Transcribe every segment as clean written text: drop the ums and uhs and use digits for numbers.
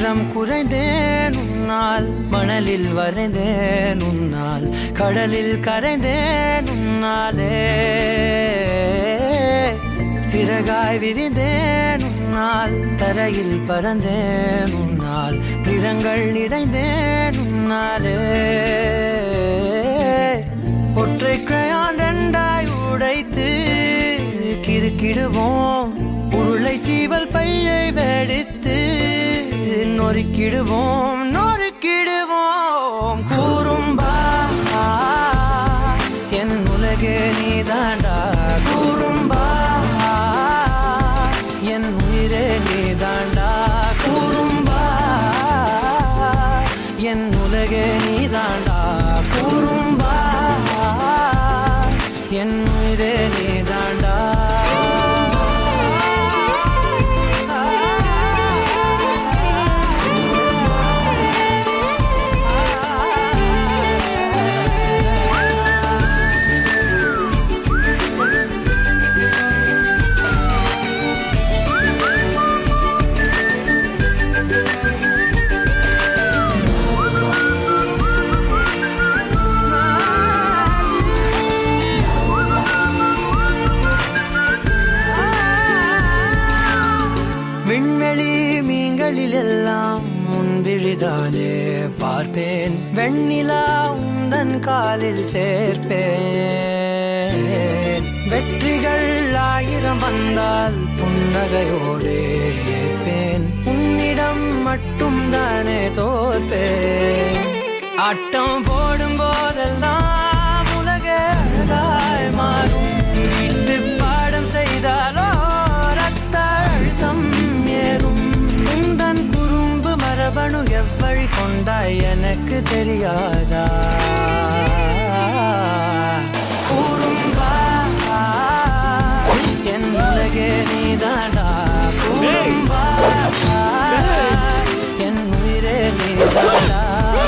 உயரம் குறைந்தேன் உன்னால், மணலில் வரைந்தேன் உன்னால், கடலில் கரைந்தேன் உன்னாலே. சிறகாய் விரிந்தேன் உன்னால், தரையில் பறந்தேன் உன்னால், நிறங்கள் நிறைந்தேன் உன்னாலே. ஒற்றை கிரையான் ரெண்டாய் உடைத்து கிறுக்கிடுவோம், உருளை சீவல் பையை வெடித்து நொறுக்கிடுவோம் நொறுக்கிடுவோம். கூறும்பா என் உலகே நீதாண்டா, கூறும்பா என் உயிரே நீதாண்டா, கூறும்பா என் உலகே நீதாண்டா, கூறும்பா என் உயிரே நீதாண்டா. விண்வெளி மீன்களில் எல்லாம் முன்விழிதானே பார்ப்பேன், வெண்ணிலா உந்தன் காலில் சேர்ப்பேன். வெற்றிகள் 1000 வந்தால் புன்னகையோடு ஏற்பேன், உன்னிடம் மட்டும் தானே தோற்பேன். ஆட்டம் போடும் போதெல்லாம் உலக அழகாய் மாறும், வீட்டு பாடம் செய்தாலோ ரத்த அழுத்தம் ஏறும். உந்தன் குறும்பு மரபணு எவ்வழி கொண்டாய் எனக்கு தெரியாதா? கூறும்பா என் உலகே நீதாண்டா, கூறும்பா என் உயிரே நீதாண்டா,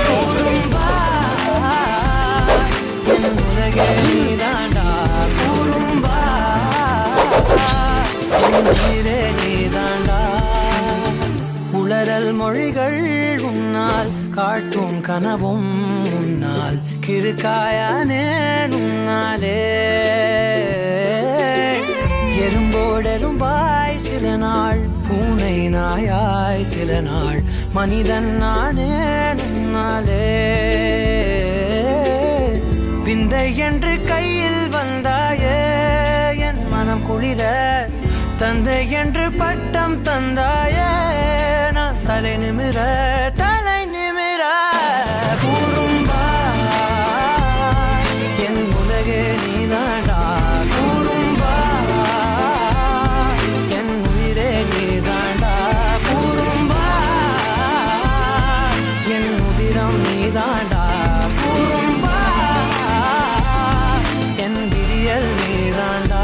கூறும்பா என் உலகே நீதாண்டா, கூறும்பா என் உயிரே நீதாண்டா. உளறல் மொழிகள் உன்னால், காட்டும் கனவும் உன்னால், கிறுக்காயானேன் உன்னாலே. எறும்போடெரும்பாய் சில நாள், பூனை நாயாய் சில நாள், மனிதன் நானே உன்னாலே. விந்தை என்று கையில் வந்தாயே என் மனம் குளிர, தந்தை என்று பட்டம் தந்தாயே நான் தலை நிமிர தலை நிமிர. கூறும்பா என் உலகே நீதாண்டா, கூறும்பா என் உயிரே நீதாண்டா, கூறும்பா என் உதிரம் நீதாண்டா, கூறும்பா என் விரியல் நீதாண்டா.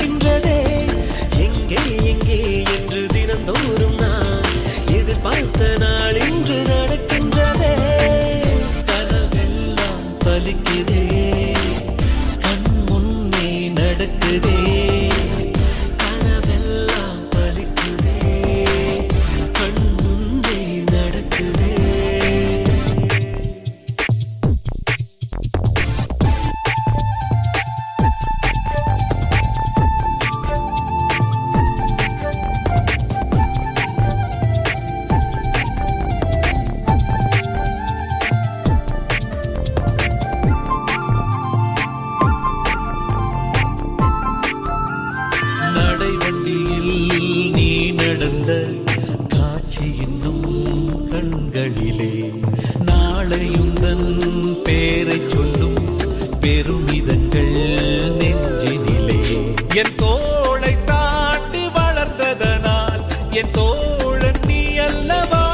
சிரிக்கின்றதே. எங்கே எங்கே என்று தினந்தோறும் நான் எதிர்பார்த்த நாள் இன்று நடக்கின்றதே. கனவெல்லாம் பலிக்குதே, கண் முன்னே நடக்குதே. கனவெல்லாம் பலிக்குதே, கண் முன்னே நடக்குதே. நடைவண்டியில் நீ நடந்த காட்சி இன்னும் கண்களிலே. நாளையுந்தன் பேரைச் சொல்லும் பெருமிதங்கள் நெஞ்சினிலே. என் தோளை தாண்டி வளர்ந்ததனால் என் தோழன் நீ அல்லவா.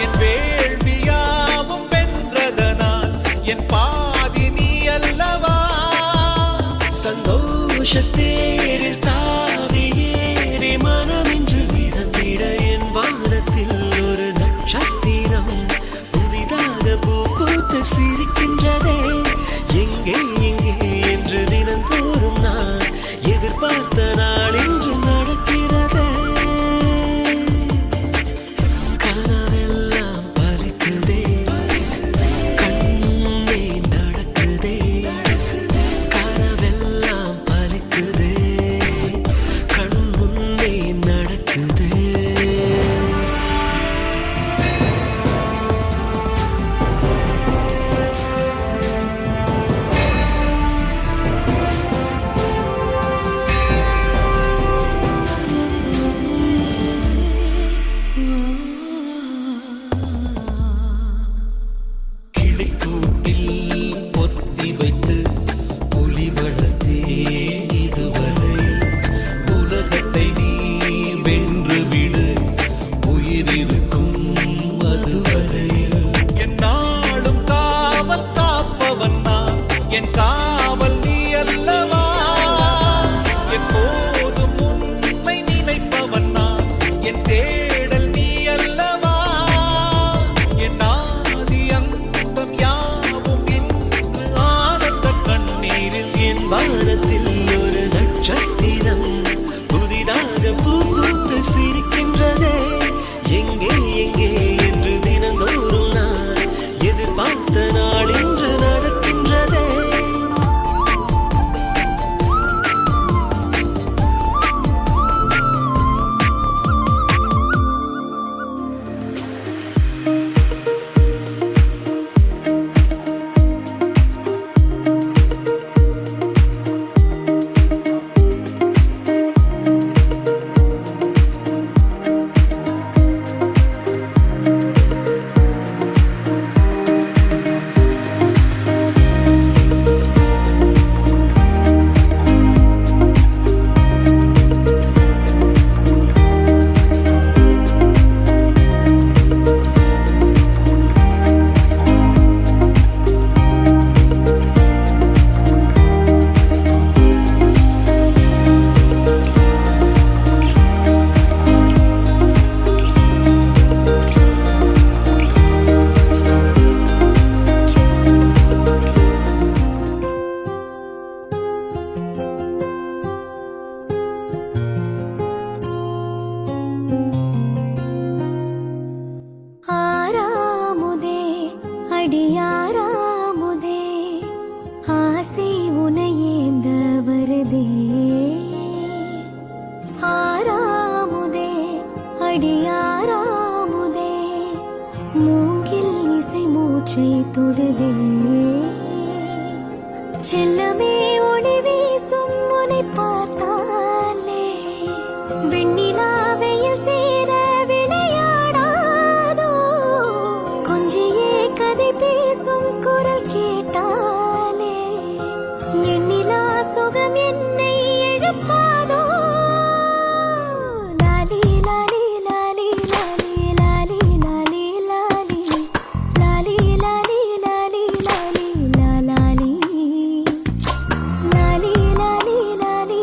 என் வேள்வியாவும் வென்றதனால் என் பாதி நீ அல்லவா. சந்தோஷத்தேரில் தாவி ஏறி மனமின்று மிதந்திட என் வானத்தில் ஒரு நட்சத்திரம் புதிதாக பூ பூத்து சிரிக்கின்றதே. எங்கே எங்கே என்று தினந்தோறும் நான் எதிர்பார்த்த நாள் இன்று நடக்கிறதே. கனவெல்லாம் பலிக்குதே, கண்ணே நடக்குதே. கனவெல்லாம் பலிக்குதே, கண் முன்னே நடக்குதே. கிளிக்கூட்டில் பொத்தி வைத்து புலி வளர்த்தேன் இதுவரையில். உலகத்தை நீ வென்றுவிடு, உயிரிருக்கும் அதுவரையில். என் நாளும் காவல் காப்பவன் நான், என் காவல் நீ அல்லவா. எப்போதும் உன்னை நினைப்பவன் நான், என் தேடல் நீ அல்லவா. என் ஆதி அந்தம் யாவும் இன்று ஆனந்த கண்ணீரில். என் வானத்தில் ஒரு நட்சத்திரம் புதிதாக பூ பூத்து சிரிக்கின்றதே. எங்கே எங்கே என்று தினந்தோறும் நான் எதிர்பார்த்த நாள் இன்று நடக்கின்றதே. ஆறாமுதே அடியாராமுதே, ஆசை உனையேந்த வருதே. ஆறாமுதே அடியாராமுதே, மூங்கில் இசை மூச்சை தொடுதே. செல்லமே ஒளி வீசும் உனை பார்த்தாலே, வெண்ணிலாவையில் சேர விளையாடாதோ. கொஞ்சியே கதை பேசும் குரல் கேட்டாலே, எண்ணிலா சுகம் என்னை எழுப்பாதோ. லாலி லாலி லாலி லாலி லாலி லாலி லாலி லாலி லாலி லாலி லாலி லாலி லாலி லாலி லாலி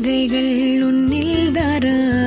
நகைகள் உன்னில் தாராளம்.